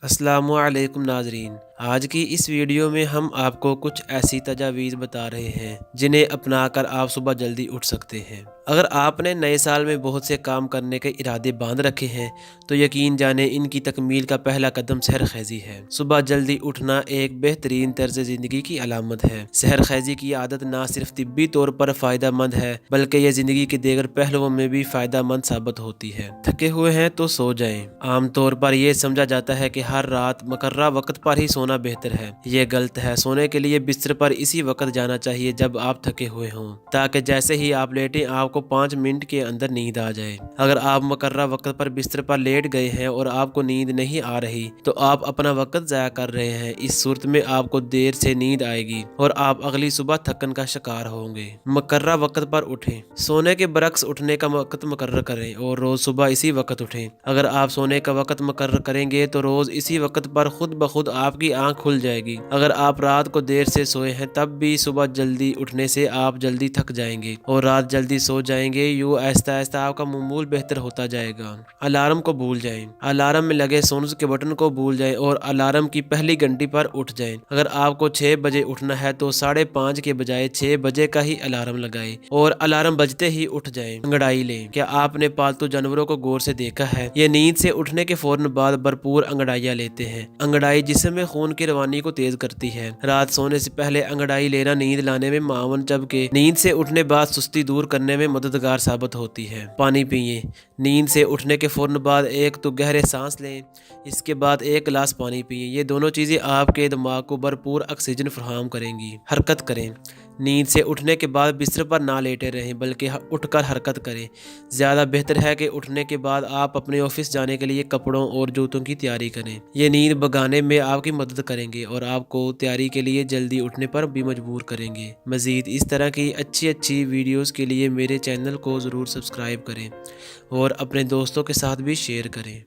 अस्सलामु अलैकुम नाजरीन। आज की इस वीडियो में हम आपको कुछ ऐसी तजावीज़ बता रहे हैं जिन्हें अपनाकर आप सुबह जल्दी उठ सकते हैं। अगर आपने नए साल में बहुत से काम करने के इरादे बांध रखे हैं तो यकीन जाने इनकी तकमील का पहला कदम सहर खैज़ी है। सुबह जल्दी उठना एक बेहतरीन तर्ज ज़िंदगी की अलामत है। सहर खैज़ी की आदत ना सिर्फ तिब्बी तौर पर फ़ायदा मंद है बल्कि यह ज़िंदगी के दीगर पहलुओं में भी फ़ायदा मंद साबित होती है। थके हुए हैं तो सो जाएं। आमतौर पर यह समझा जाता है कि हर रात मुकर्ररा वक्त पर ही सोना बेहतर है। ये गलत है। सोने के लिए बिस्तर पर इसी वक्त जाना चाहिए जब आप थके हुए हों, ताकि जैसे ही आप लेटें आपको 5 मिनट के अंदर नींद आ जाए। अगर आप मुकर्ररा वक्त पर बिस्तर पर लेट गए हैं और आपको नींद नहीं आ रही तो आप अपना वक्त ज़ाया कर रहे हैं। इस सूरत में आपको देर से नींद आएगी और आप अगली सुबह थकन का शिकार होंगे। मुकर्ररा वक्त पर उठें। सोने के बरक्स उठने का वक्त मुकर्रर करें और रोज सुबह इसी वक्त उठें। अगर आप सोने का वक्त मुकर्रर करेंगे तो रोज इसी वक्त पर खुद ब खुद आपकी आंख खुल जाएगी। अगर आप रात को देर से सोए हैं तब भी सुबह जल्दी उठने से आप जल्दी थक जाएंगे और रात जल्दी सो जाएंगे। यूँ आहिस्ता आहिस्ता आपका मामूल बेहतर होता जाएगा। अलार्म को भूल जाएं। अलार्म में लगे सोन्स के बटन को भूल जाएं और अलार्म की पहली घंटी पर उठ जाएं। अगर आपको 6 बजे उठना है तो 5:30 के बजाय 6 बजे का ही अलार्म लगाएं और अलार्म बजते ही उठ जाएं। अंगड़ाई लें। क्या आपने पालतू जानवरों को गौर से देखा है? ये नींद से उठने के फौरन बाद भरपूर अंगड़ाइयाँ लेते हैं। अंगड़ाई जिस्म में खून की रवानी को तेज करती है। रात सोने से पहले अंगड़ाई लेना नींद लाने में मावन जबकि नींद से उठने बाद सुस्ती दूर करने में मददगार साबित होती है। पानी पिए। नींद से उठने के फौरन बाद एक तो गहरे सांस लें, इसके बाद 1 गिलास पानी पिए। ये दोनों चीज़ें आपके दिमाग को भरपूर ऑक्सीजन फराहम करेंगी। हरकत करें। नींद से उठने के बाद बिस्तर पर ना लेटे रहें बल्कि उठकर हरकत करें। ज़्यादा बेहतर है कि उठने के बाद आप अपने ऑफिस जाने के लिए कपड़ों और जूतों की तैयारी करें। ये नींद भगाने में आपकी मदद करेंगे और आपको तैयारी के लिए जल्दी उठने पर भी मजबूर करेंगे। मज़ीद इस तरह की अच्छी वीडियोज़ के लिए मेरे चैनल को ज़रूर सब्सक्राइब करें और अपने दोस्तों के साथ भी शेयर करें।